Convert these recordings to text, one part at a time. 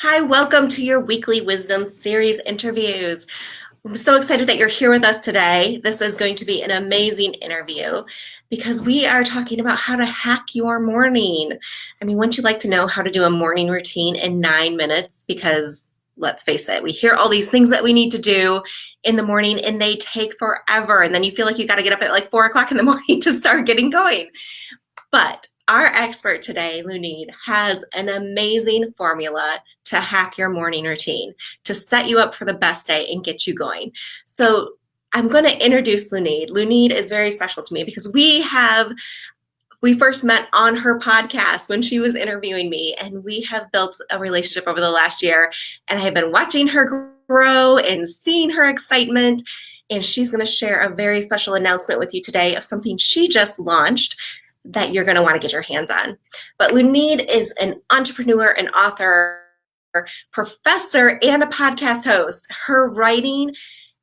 Hi, welcome to your weekly wisdom series interviews. I'm so excited that you're here with us today. This is going to be an amazing interview because we are talking about how to hack your morning. I mean, wouldn't you like to know how to do a morning routine in 9 minutes? Because let's face it, we hear all these things that we need to do in the morning and they take forever. And then you feel like you got to get up at like 4 o'clock in the morning to start getting going. But our expert today, Lunide, has an amazing formula to hack your morning routine, to set you up for the best day and get you going. So I'm going to introduce Lunide. Lunide is very special to me because we first met on her podcast when she was interviewing me, and we have built a relationship over the last year, and I have been watching her grow and seeing her excitement, and she's going to share a very special announcement with you today of something she just launched that you're going to want to get your hands on. But Lunide is an entrepreneur, an author, professor, and a podcast host. Her writing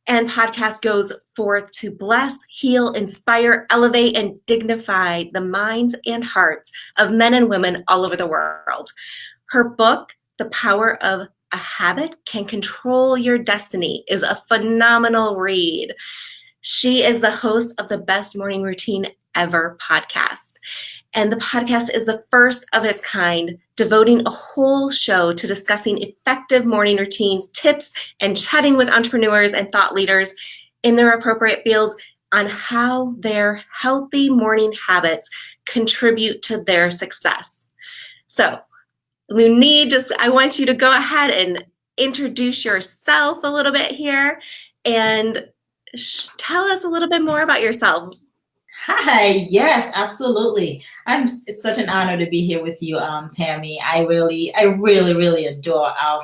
and podcast goes forth to bless, heal, inspire, elevate, and dignify the minds and hearts of men and women all over the world. Her book, The Power of a Habit Can Control Your Destiny, is a phenomenal read. She is the host of the Best Morning Routine Ever podcast. And the podcast is the first of its kind, devoting a whole show to discussing effective morning routines, tips, and chatting with entrepreneurs and thought leaders in their appropriate fields on how their healthy morning habits contribute to their success. So, Lunide, I want you to go ahead and introduce yourself a little bit here and tell us a little bit more about yourself. Hi, yes, absolutely. It's such an honor to be here with you, Tammy. I really adore our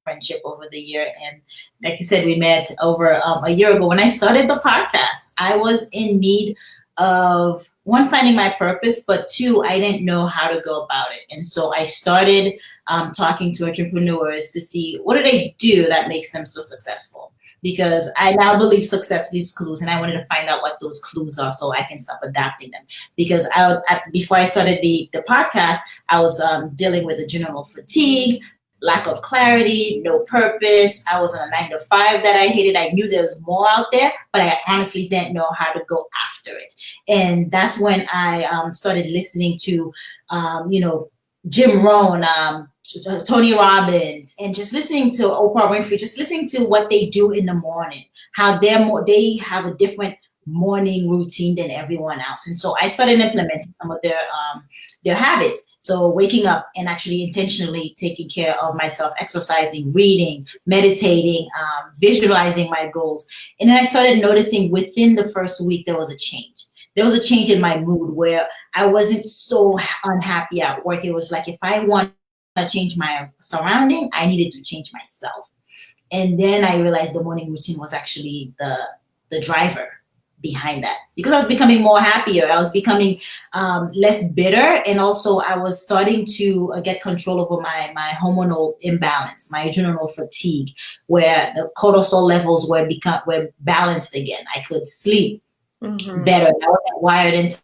friendship over the year. And like you said, we met over a year ago when I started the podcast. I was in need of one, finding my purpose, but two, I didn't know how to go about it. And so I started talking to entrepreneurs to see what do they do that makes them so successful. Because I now believe success leaves clues, and I wanted to find out what those clues are so I can stop adapting them. Because before I started the podcast, I was dealing with adrenal fatigue, lack of clarity, no purpose. I was on a 9 to 5 that I hated. I knew there was more out there, but I honestly didn't know how to go after it. And that's when I started listening to, Jim Rohn, Tony Robbins, and just listening to Oprah Winfrey, just listening to what they do in the morning, how they have a different morning routine than everyone else. And so I started implementing some of their habits. So waking up and actually intentionally taking care of myself, exercising, reading, meditating, visualizing my goals. And then I started noticing within the first week there was a change. There was a change in my mood where I wasn't so unhappy at work. It was like if I want to change my surrounding, I needed to change myself. And then I realized the morning routine was actually the driver behind that, because I was becoming more happier. I was becoming less bitter. And also I was starting to get control over my hormonal imbalance, my adrenal fatigue, where the cortisol levels were balanced again. I could sleep better. I wasn't wired and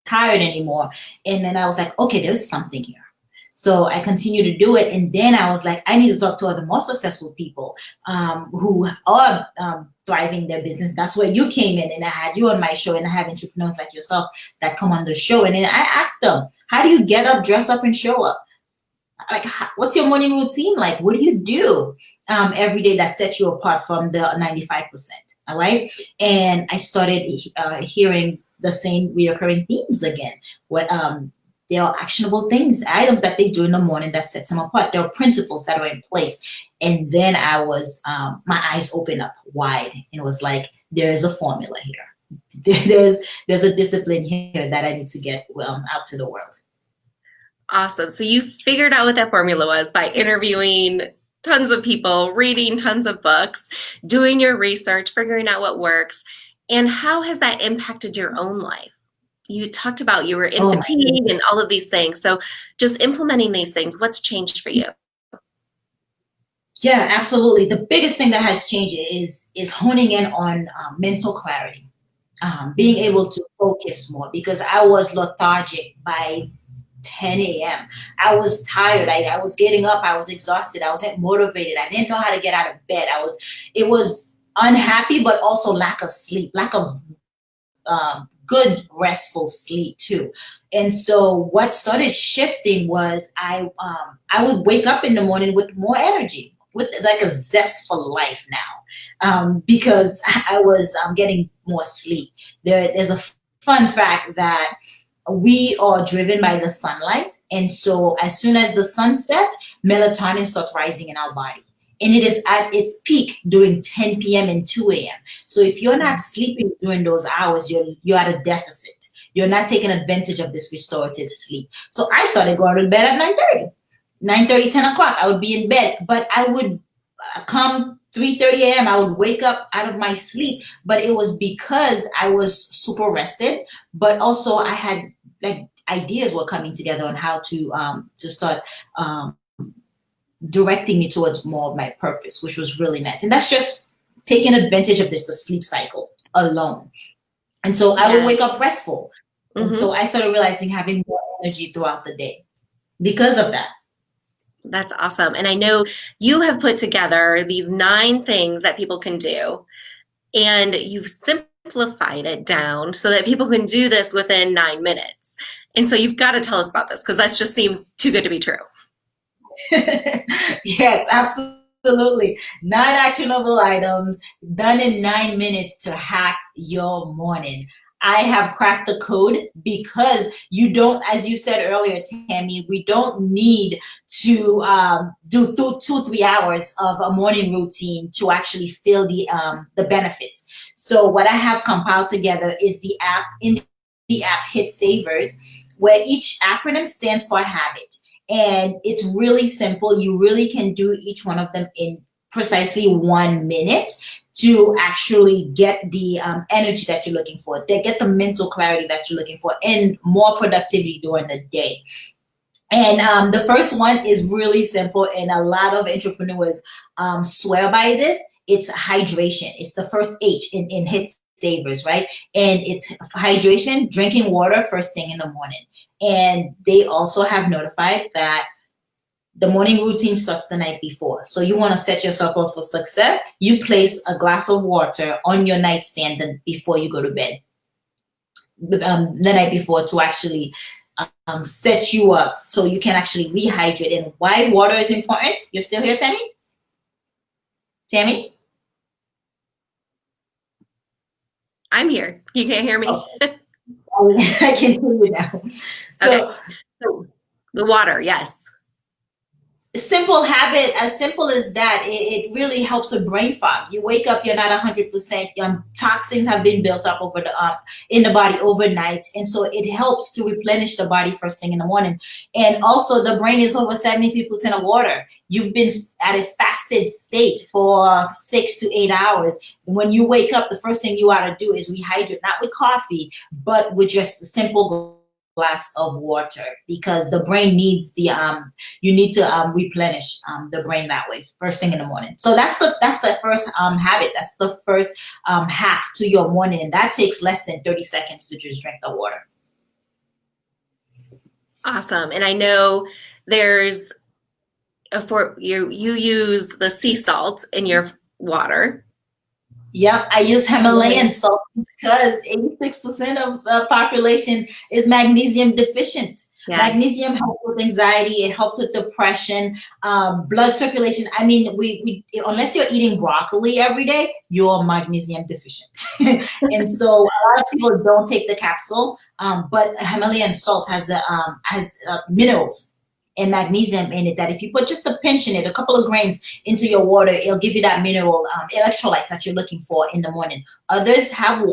tired anymore. And then I was like, okay, there's something here. So I continued to do it. And then I was like, I need to talk to other more successful people who are thriving their business. That's where you came in, and I had you on my show, and I have entrepreneurs like yourself that come on the show. And then I asked them, how do you get up, dress up, and show up? Like, what's your morning routine like? What do you do every day that sets you apart from the 95%? All right. And I started hearing the same reoccurring themes again. There are actionable items that they do in the morning that sets them apart. There are principles that are in place. And then I was, my eyes opened up wide, and it was like, there is a formula here. There's a discipline here that I need to get out to the world. Awesome. So you figured out what that formula was by interviewing tons of people, reading tons of books, doing your research, figuring out what works. And how has that impacted your own life? You talked about you were in fatigue and all of these things. So just implementing these things, what's changed for you? Yeah, absolutely. The biggest thing that has changed is honing in on mental clarity, being able to focus more, because I was lethargic by 10 a.m. I was tired. I was getting up. I was exhausted. I wasn't motivated. I didn't know how to get out of bed. It was unhappy, but also lack of sleep, lack of good restful sleep too. And so what started shifting was I would wake up in the morning with more energy, with like a zest for life now, because I was getting more sleep. There's a fun fact that we are driven by the sunlight. And so as soon as the sun sets, melatonin starts rising in our body. And it is at its peak during 10 p.m. and 2 a.m. So if you're not sleeping during those hours, you're at a deficit. You're not taking advantage of this restorative sleep. So I started going to bed at 9:30, 10 o'clock. I would be in bed, but I would come 3:30 a.m. I would wake up out of my sleep, but it was because I was super rested, but also I had like ideas were coming together on how to start directing me towards more of my purpose, which was really nice. And that's just taking advantage of the sleep cycle alone. And so I would wake up restful. And so I started realizing having more energy throughout the day because of that. That's awesome. And I know you have put together these 9 things that people can do, and you've simplified it down so that people can do this within 9 minutes. And so you've got to tell us about this, because that just seems too good to be true. Yes, absolutely. 9 actionable items done in 9 minutes to hack your morning. I have cracked the code because you don't, as you said earlier, Tammy, we don't need to do 3 hours of a morning routine to actually feel the benefits. So what I have compiled together is the app. In the app Hit Savers, where each acronym stands for a habit. And it's really simple. You really can do each one of them in precisely 1 minute to actually get the energy that you're looking for, to get the mental clarity that you're looking for, and more productivity during the day. And the first one is really simple, and a lot of entrepreneurs swear by this. It's hydration. It's the first H in Hit Savers, right? And it's hydration, drinking water first thing in the morning. And they also have notified that the morning routine starts the night before. So you want to set yourself up for success. You place a glass of water on your nightstand before you go to bed, the night before, to actually set you up so you can actually rehydrate. And why water is important? You're still here, Tammy? Tammy? I'm here. You can't hear me? Oh, I can hear you now. So, okay. So the water, yes. Simple habit, as simple as that, it really helps with brain fog. You wake up, you're not 100%. Toxins have been built up over in the body overnight, and so it helps to replenish the body first thing in the morning. And also, the brain is over 73% of water. You've been at a fasted state for 6 to 8 hours. When you wake up, the first thing you ought to do is rehydrate, not with coffee, but with just a simple glass of water, because the brain needs you need to replenish the brain that way first thing in the morning. So that's the first habit. That's the first hack to your morning, and that takes less than 30 seconds to just drink the water. Awesome. And I know there's you use the sea salt in your water. Yep, I use Himalayan salt because 86% of the population is magnesium deficient. Yeah. Magnesium helps with anxiety. It helps with depression, blood circulation. I mean, we unless you're eating broccoli every day, you're magnesium deficient. And so a lot of people don't take the capsule, but Himalayan salt has minerals and magnesium in it that if you put just a pinch in it, a couple of grains into your water, it'll give you that mineral electrolytes that you're looking for in the morning. Others have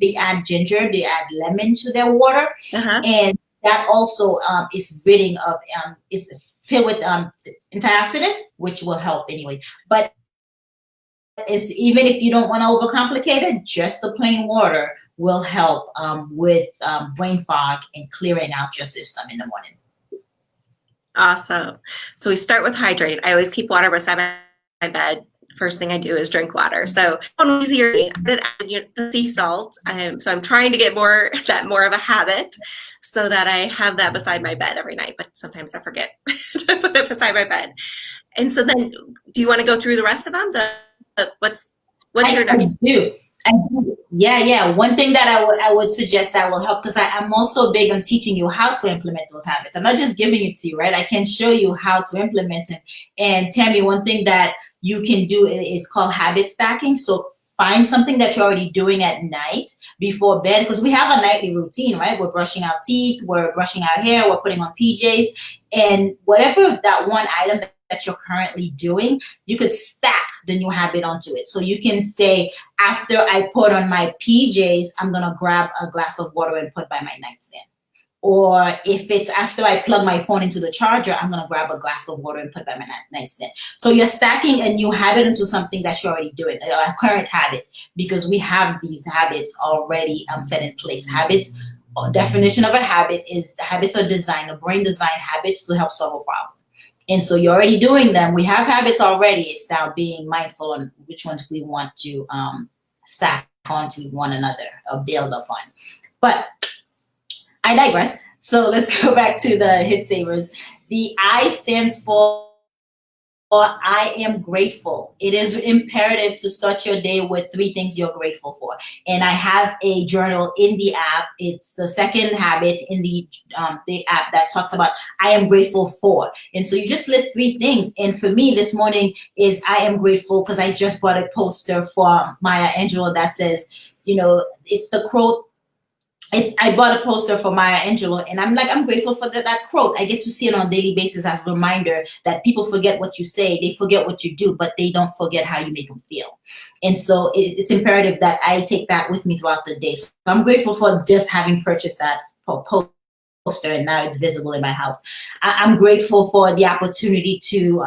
they add ginger, they add lemon to their water, and that also is ridding of is filled with antioxidants, which will help anyway. But it's, even if you don't want to overcomplicate it, just the plain water will help with brain fog and clearing out your system in the morning. Awesome. So we start with hydrating. I always keep water beside my bed. first thing I do is drink water. So easier, the sea salt. So I'm trying to get more of a habit so that I have that beside my bed every night. But sometimes I forget to put it beside my bed. And so then, do you want to go through the rest of them? What's your I next? do. I do. Yeah, yeah. One thing that I would suggest that will help, because I'm also big on teaching you how to implement those habits. I'm not just giving it to you, right? I can show you how to implement it. And Tammy, one thing that you can do is called habit stacking. So find something that you're already doing at night before bed, because we have a nightly routine, right? We're brushing our teeth, we're brushing our hair, we're putting on PJs, and whatever that one item that you're currently doing, you could stack the new habit onto it. So you can say, after I put on my PJs, I'm gonna grab a glass of water and put by my nightstand. Or if it's after I plug my phone into the charger, I'm gonna grab a glass of water and put by my nightstand. So you're stacking a new habit into something that you're already doing, a current habit, because we have these habits already set in place. Habits, definition of a habit is habits are designed, the brain designed habits to help solve a problem. And so you're already doing them. We have habits already. It's now being mindful on which ones we want to stack onto one another or build upon. But I digress. So let's go back to the hit savers. The I stands for I am grateful. It is imperative to start your day with 3 things you're grateful for. And I have a journal in the app. It's the second habit in the app that talks about I am grateful for. And so you just list 3 things. And for me this morning is I am grateful because I just bought a poster for Maya Angelou that says, it's the quote. I bought a poster for Maya Angelou, and I'm grateful for that quote. I get to see it on a daily basis as a reminder that people forget what you say, they forget what you do, but they don't forget how you make them feel. And so it's imperative that I take that with me throughout the day. So I'm grateful for just having purchased that poster, and now it's visible in my house. I'm grateful for the opportunity to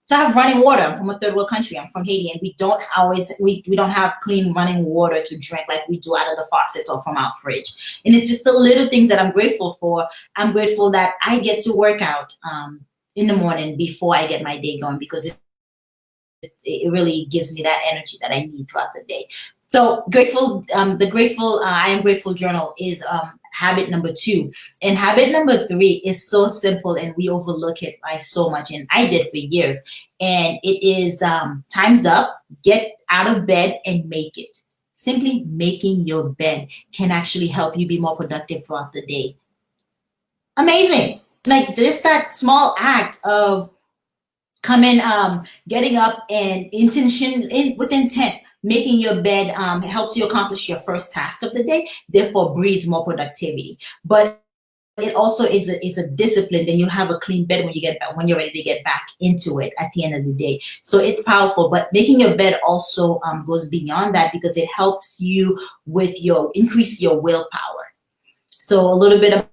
have running water. I'm from a third world country. I'm from Haiti, and we don't have clean running water to drink like we do out of the faucet or from our fridge. And it's just the little things that I'm grateful for. I'm grateful that I get to work out in the morning before I get my day going, because it really gives me that energy that I need throughout the day. So grateful, I am grateful journal is habit number 2. And habit number 3 is so simple, and we overlook it by so much. And I did for years. And it is time's up, get out of bed and make it. Simply making your bed can actually help you be more productive throughout the day. Amazing. Like just that small act of getting up and with intent, making your bed helps you accomplish your first task of the day, therefore breeds more productivity. But it also is a discipline. Then you'll have a clean bed when you're ready to get back into it at the end of the day. So it's powerful. But making your bed also goes beyond that, because it helps you with increase your willpower. So a little bit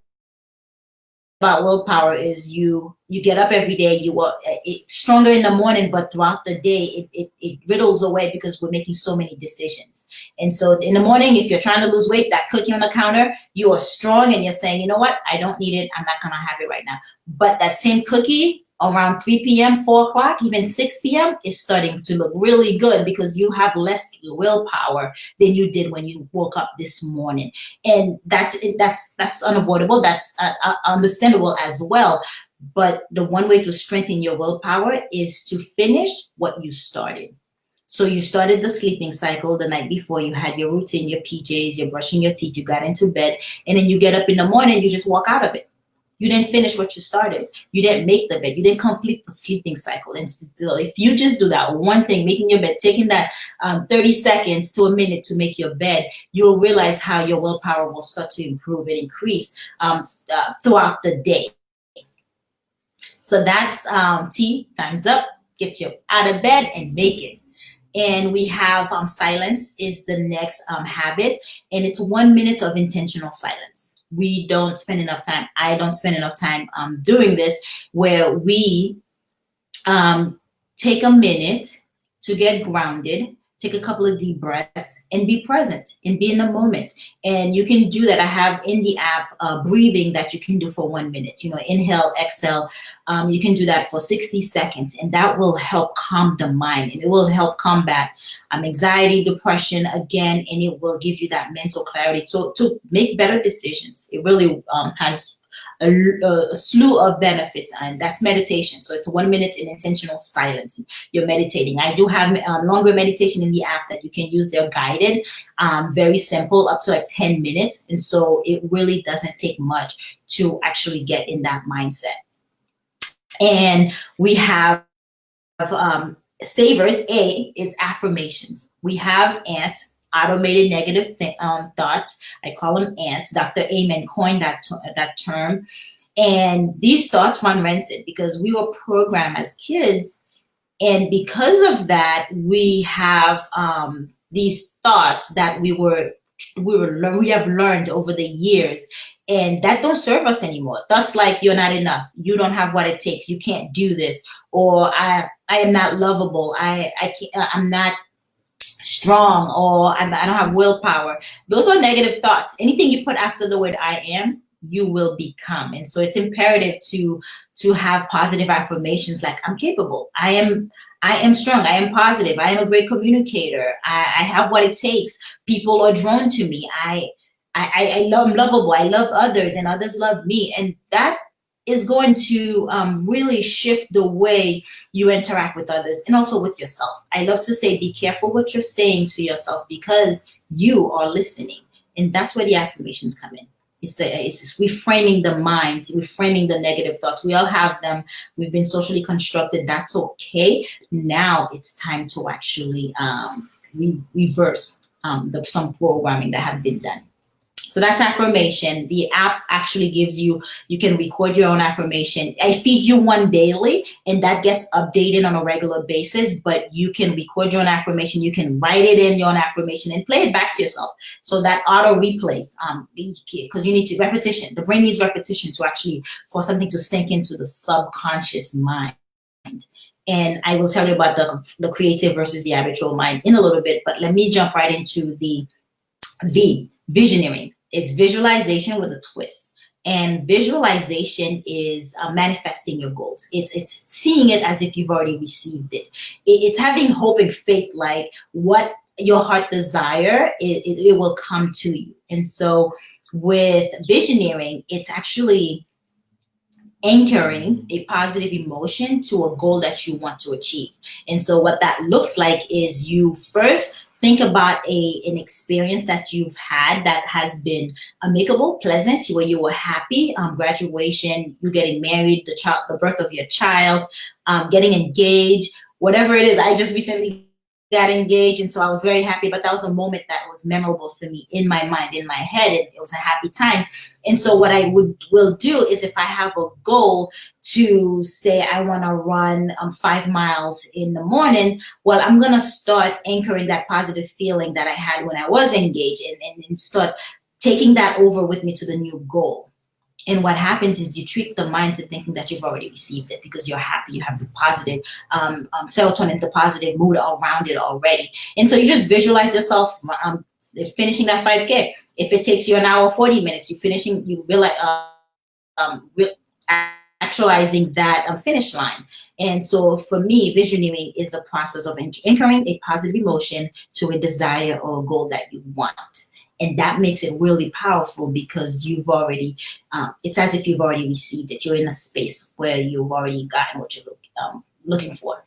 about willpower is you get up every day, it's stronger in the morning, but throughout the day it riddles away because we're making so many decisions. And so in the morning, if you're trying to lose weight, that cookie on the counter, you are strong and you're saying, you know what, I don't need it, I'm not gonna have it right now. But that same cookie around 3 p.m., 4 o'clock, even 6 p.m. is starting to look really good, because you have less willpower than you did when you woke up this morning. And that's unavoidable. That's understandable as well. But the one way to strengthen your willpower is to finish what you started. So you started the sleeping cycle the night before, you had your routine, your PJs, you're brushing your teeth, you got into bed, and then you get up in the morning, you just walk out of it. You didn't finish what you started. You didn't make the bed. You didn't complete the sleeping cycle. And still, if you just do that one thing, making your bed, taking that 30 seconds to a minute to make your bed, you'll realize how your willpower will start to improve and increase throughout the day. So that's T, time's up. Get you out of bed and make it. And we have silence is the next habit. And it's 1 minute of intentional silence. We don't spend enough time. I don't spend enough time doing this, where we take a minute to get grounded, take a couple of deep breaths, and be present and be in the moment. And you can do that. I have in the app breathing that you can do for 1 minute. Inhale, exhale. You can do that for 60 seconds, and that will help calm the mind, and it will help combat anxiety, depression again, and it will give you that mental clarity to make better decisions. It really has a slew of benefits, and that's meditation. So it's 1 minute in intentional silence. You're meditating. I do have longer meditation in the app that you can use. They're guided, very simple, up to like 10 minutes. And so it really doesn't take much to actually get in that mindset. And we have savers. A is affirmations. We have ants, automated negative thoughts. I call them ants. Dr. Amen coined that term. And these thoughts run rancid because we were programmed as kids. And because of that, we have these thoughts that we have learned over the years, and that don't serve us anymore. Thoughts like you're not enough, you don't have what it takes, you can't do this, or I am not lovable, I'm not strong, or I don't have willpower. Those are negative thoughts. Anything you put after the word I am, you will become. And so it's imperative to have positive affirmations like I'm capable, I am strong, I am positive, I am a great communicator, I have what it takes, people are drawn to me, I'm lovable, I love others and others love me. And that is going to really shift the way you interact with others and also with yourself. I love to say, be careful what you're saying to yourself because you are listening. And that's where the affirmations come in. It's just reframing the mind, reframing the negative thoughts. We all have them. We've been socially constructed. That's okay. Now it's time to actually reverse some programming that have been done. So that's affirmation. The app actually gives you can record your own affirmation. I feed you one daily, and that gets updated on a regular basis, but you can record your own affirmation. You can write it in your own affirmation and play it back to yourself. So that auto replay, because you need to repetition. The brain needs repetition for something to sink into the subconscious mind. And I will tell you about the creative versus the habitual mind in a little bit, but let me jump right into the visioneering. It's visualization with a twist. And visualization is manifesting your goals. It's seeing it as if you've already received it. It's having hope and faith, like what your heart desire, it will come to you. And so with visioneering, it's actually anchoring a positive emotion to a goal that you want to achieve. And so what that looks like is you first think about an experience that you've had that has been amicable, pleasant, where you were happy, graduation, you getting married, the birth of your child, getting engaged, whatever it is. I just recently got engaged, and so I was very happy, but that was a moment that was memorable for me in my mind, in my head. It was a happy time. And so what I will do is, if I have a goal to say I want to run 5 miles in the morning, well, I'm going to start anchoring that positive feeling that I had when I was engaged and start taking that over with me to the new goal. And what happens is you trick the mind to thinking that you've already received it because you're happy, you have the positive serotonin, the positive mood around it already. And so you just visualize yourself finishing that 5K. If it takes you an hour, 40 minutes, you realize actualizing that finish line. And so for me, visioneering is the process of anchoring a positive emotion to a desire or a goal that you want. And that makes it really powerful because you've already, it's as if you've already received it. You're in a space where you've already gotten what you're looking for.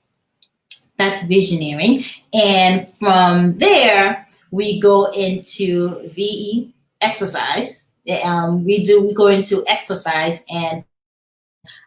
That's visioneering. And from there, we go into VE, exercise. We go into exercise, and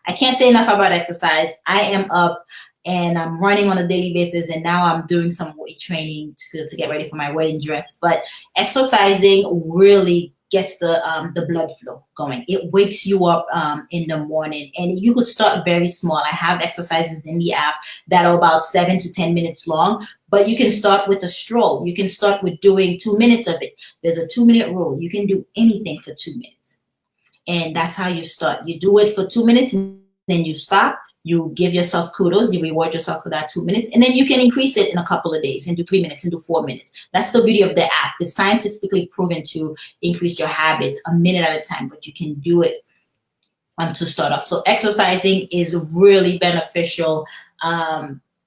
I can't say enough about exercise. I am up and I'm running on a daily basis, and now I'm doing some weight training to get ready for my wedding dress. But exercising really gets the blood flow going. It wakes you up in the morning, and you could start very small. I have exercises in the app that are about 7 to 10 minutes long, but you can start with a stroll. You can start with doing 2 minutes of it. There's a 2-minute rule. You can do anything for 2 minutes. And that's how you start. You do it for 2 minutes, and then you stop. You give yourself kudos, you reward yourself for that 2 minutes, and then you can increase it in a couple of days into 3 minutes, into 4 minutes. That's the beauty of the app. It's scientifically proven to increase your habits a minute at a time, but you can do it to start off. So exercising is really beneficial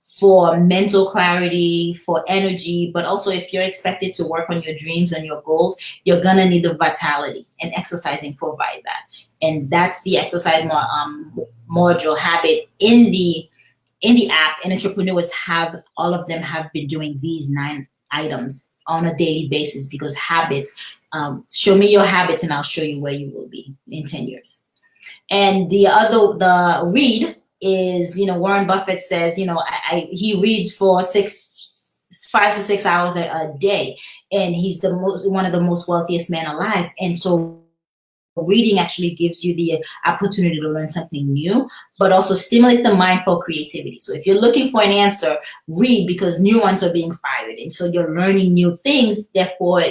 for mental clarity, for energy, but also if you're expected to work on your dreams and your goals, you're gonna need the vitality, and exercising provide that. And that's the exercise module habit in the app. And entrepreneurs have, all of them have been doing these 9 items on a daily basis, because habits, show me your habits and I'll show you where you will be in 10 years. And the read is, Warren Buffett says, he reads for 5 to 6 hours a day, and he's one of the most wealthiest men alive. And so reading actually gives you the opportunity to learn something new, but also stimulate the mind for creativity. So if you're looking for an answer, read, because new ones are being fired. And so you're learning new things. Therefore,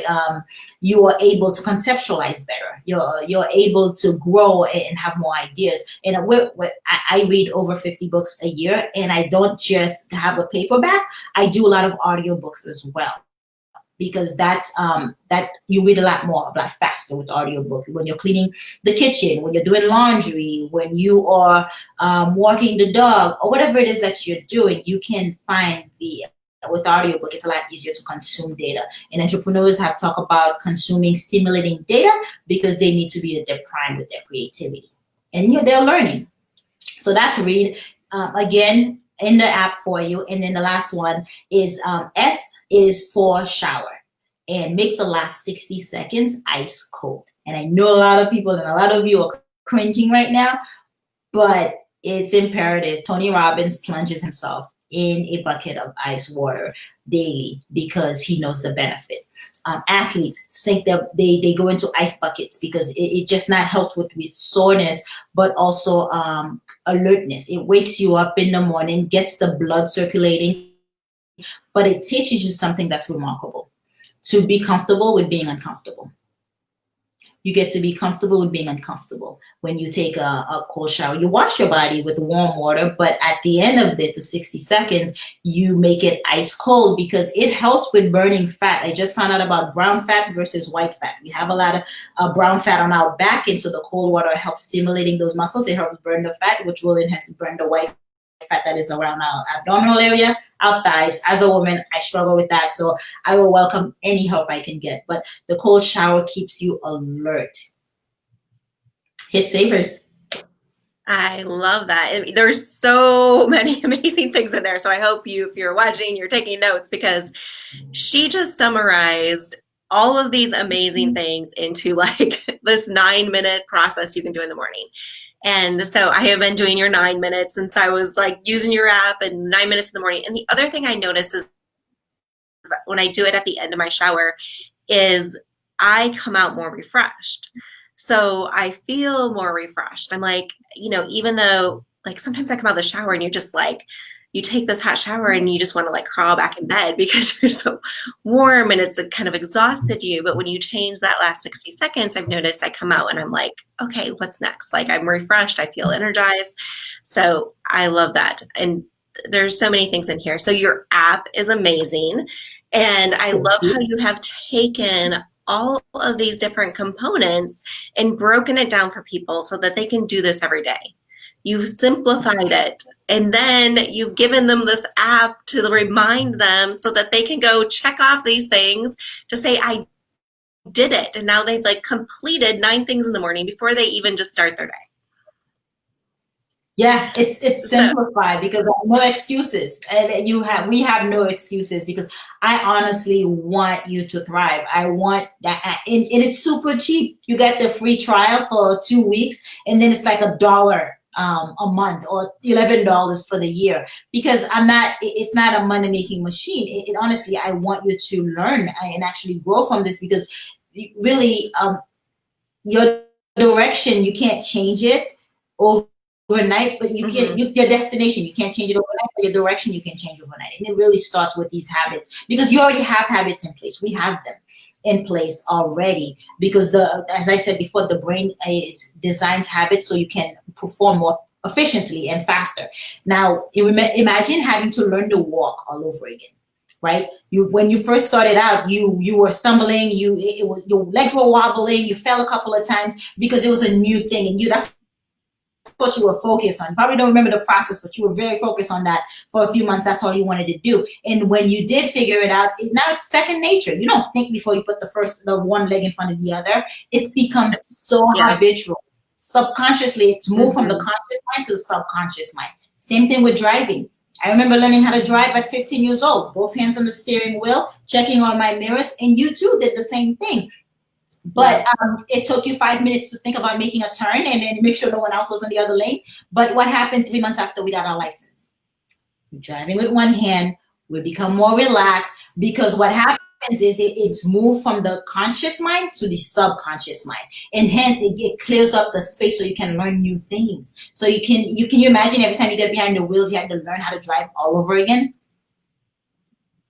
you are able to conceptualize better. You're able to grow and have more ideas. And I read over 50 books a year, and I don't just have a paperback. I do a lot of audiobooks as well, because that you read a lot faster with audiobook. When you're cleaning the kitchen, when you're doing laundry, when you are walking the dog, or whatever it is that you're doing, you can find with audiobook, it's a lot easier to consume data. And entrepreneurs have talked about consuming stimulating data because they need to be at their prime with their creativity. And they're learning. So that's read. Again, in the app for you. And then the last one is S is for shower, and make the last 60 seconds ice cold. And I know a lot of people and a lot of you are cringing right now, but it's imperative. Tony Robbins plunges himself in a bucket of ice water daily because he knows the benefit. Athletes sink they go into ice buckets because it just not helps with soreness, but also alertness. It wakes you up in the morning, gets the blood circulating, but it teaches you something that's remarkable: to be comfortable with being uncomfortable. You get to be comfortable with being uncomfortable. When you take a cold shower, you wash your body with warm water, but at the end of it, the 60 seconds, you make it ice cold because it helps with burning fat. I just found out about brown fat versus white fat. We have a lot of brown fat on our back, and so the cold water helps stimulating those muscles. It helps burn the fat, which will enhance burn the white fat that is around our abdominal area, our thighs. As a woman, I struggle with that, so I will welcome any help I can get. But the cold shower keeps you alert. Hit savers. I love that. There's so many amazing things in there. So I hope if you're watching, you're taking notes, because she just summarized all of these amazing things into like this 9-minute process you can do in the morning. And so I have been doing your 9 minutes since I was like using your app, and 9 minutes in the morning. And the other thing I notice is when I do it at the end of my shower is I come out more refreshed. So I feel more refreshed. I'm like, even though like sometimes I come out of the shower and you're just like, you take this hot shower and you just want to like crawl back in bed because you're so warm and it's kind of exhausted you. But when you change that last 60 seconds, I've noticed I come out and I'm like, okay, what's next? Like I'm refreshed. I feel energized. So I love that. And there's so many things in here. So your app is amazing. And I love how you have taken all of these different components and broken it down for people so that they can do this every day. You've simplified it, and then you've given them this app to remind them so that they can go check off these things to say, I did it. And now they've like completed 9 things in the morning before they even just start their day. Yeah, it's simplified because no excuses, and we have no excuses, because I honestly want you to thrive. I want that, and it's super cheap. You get the free trial for 2 weeks, and then it's like $1 a month, or $11 for the year, because it's not a money making machine. Honestly, I want you to learn and actually grow from this, because really your direction, you can't change it overnight, but you can your destination, you can't change it overnight, but your direction you can change overnight. And it really starts with these habits, because you already have habits in place. We have them in place already, because as I said before, the brain is designed habits so you can perform more efficiently and faster. Now, imagine having to learn to walk all over again, right? You when you first started out, you were stumbling, your legs were wobbling, you fell a couple of times because it was a new thing, and that's what you were focused on. You probably don't remember the process, but you were very focused on that for a few months. That's all you wanted to do. And when you did figure it out, now it's second nature. You don't think before you put the one leg in front of the other. It's become so habitual. Subconsciously, it's moved from the conscious mind to the subconscious mind. Same thing with driving. I remember learning how to drive at 15 years old, both hands on the steering wheel, checking all my mirrors, and you too did the same thing. But it took you 5 minutes to think about making a turn and then make sure no one else was on the other lane. But what happened 3 months after we got our license? Driving with one hand, we become more relaxed, because what happens is it's moved from the conscious mind to the subconscious mind, and hence it clears up the space so you can learn new things. So you imagine every time you get behind the wheels, you have to learn how to drive all over again.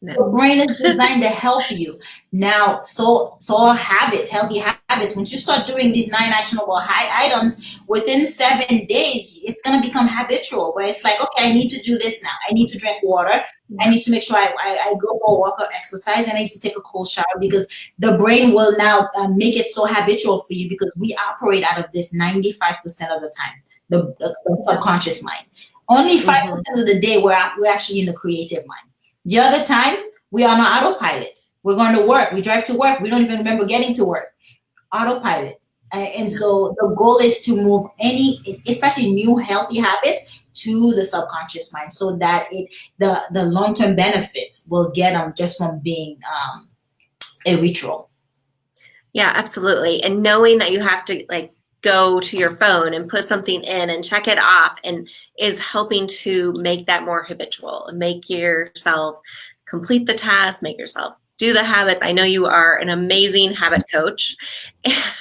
No. The brain is designed to help you. Now, so our habits, healthy habits, once you start doing these 9 actionable items, within 7 days, it's going to become habitual, where it's like, okay, I need to do this now. I need to drink water. I need to make sure I go for a walk or exercise, and I need to take a cold shower, because the brain will now make it so habitual for you, because we operate out of this 95% of the time, the subconscious mind. Only 5% of the day we're actually in the creative mind. The other time, we are on autopilot. We're going to work. We drive to work. We don't even remember getting to work. Autopilot. And so the goal is to move especially new healthy habits, to the subconscious mind, so that the long-term benefits will get them just from being a ritual. Yeah, absolutely. And knowing that you have to go to your phone and put something in and check it off, and is helping to make that more habitual and make yourself complete the task, make yourself do the habits. I know you are an amazing habit coach,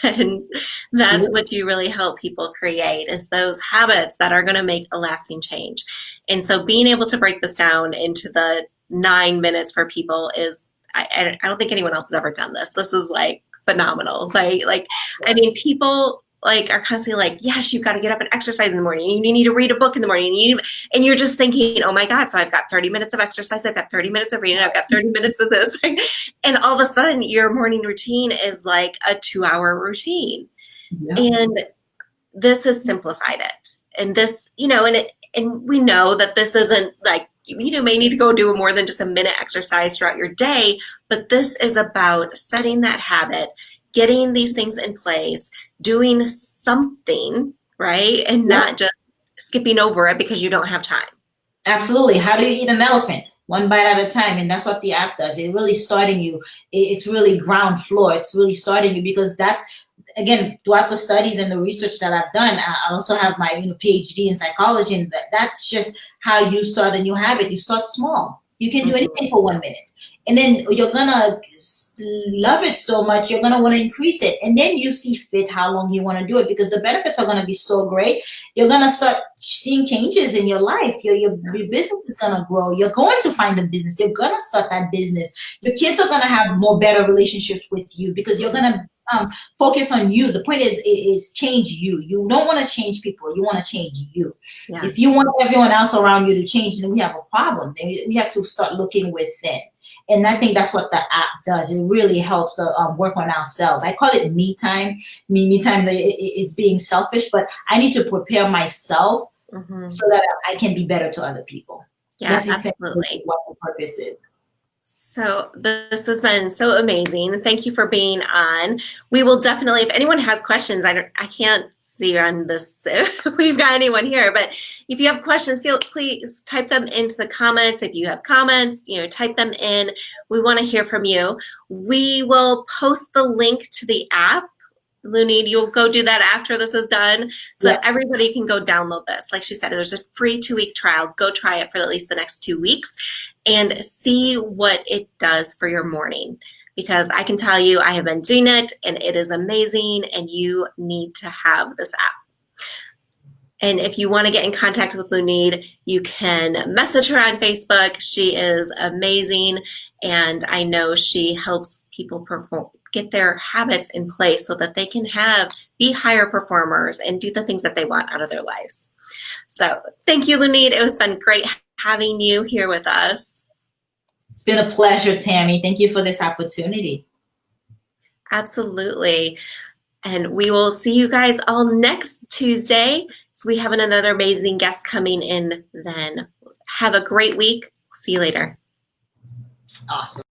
and that's what you really help people create, is those habits that are going to make a lasting change. And so being able to break this down into the 9 minutes for people is, I don't think anyone else has ever done this. This is phenomenal. I mean, people are constantly yes, you've got to get up and exercise in the morning. You need to read a book in the morning. And you're just thinking, oh my God, so I've got 30 minutes of exercise. I've got 30 minutes of reading. I've got 30 minutes of this. And all of a sudden your morning routine is like a 2-hour routine. Yeah. And this has simplified it. And this, and we know that this isn't may need to go do more than just a minute exercise throughout your day, but this is about setting that habit, getting these things in place, doing something, right? And not just skipping over it because you don't have time. Absolutely. How do you eat an elephant? One bite at a time. And that's what the app does. It's really starting you. It's really ground floor. It's really starting you, because that, again, throughout the studies and the research that I've done, I also have my PhD in psychology, and that's just how you start a new habit. You start small. You can do anything for 1 minute. And then you're going to love it so much, you're going to want to increase it. And then you see fit how long you want to do it, because the benefits are going to be so great. You're going to start seeing changes in your life. Your business is going to grow. You're going to find a business. You're going to start that business. Your kids are going to have more better relationships with you, because you're going to focus on you. The point is change you. You don't want to change people. You want to change you. Yeah. If you want everyone else around you to change, then we have a problem. Then we have to start looking within. And I think that's what the app does. It really helps work on ourselves. I call it me time. Me time is being selfish, but I need to prepare myself so that I can be better to other people. Yeah, that's absolutely what the purpose is. So this has been so amazing. Thank you for being on. We will definitely, if anyone has questions, I can't see on this if we've got anyone here, but if you have questions, please type them into the comments. If you have comments, type them in. We want to hear from you. We will post the link to the app. Lunide, you'll go do that after this is done, so that everybody can go download this. Like she said, there's a free 2-week trial. Go try it for at least the next 2 weeks and see what it does for your morning. Because I can tell you, I have been doing it and it is amazing, and you need to have this app. And if you want to get in contact with Lunide, you can message her on Facebook. She is amazing, and I know she helps people get their habits in place so that they can be higher performers and do the things that they want out of their lives. So thank you, Lunide. It has been great having you here with us. It's been a pleasure, Tammy. Thank you for this opportunity. Absolutely. And we will see you guys all next Tuesday. So we have another amazing guest coming in then. Have a great week. See you later. Awesome.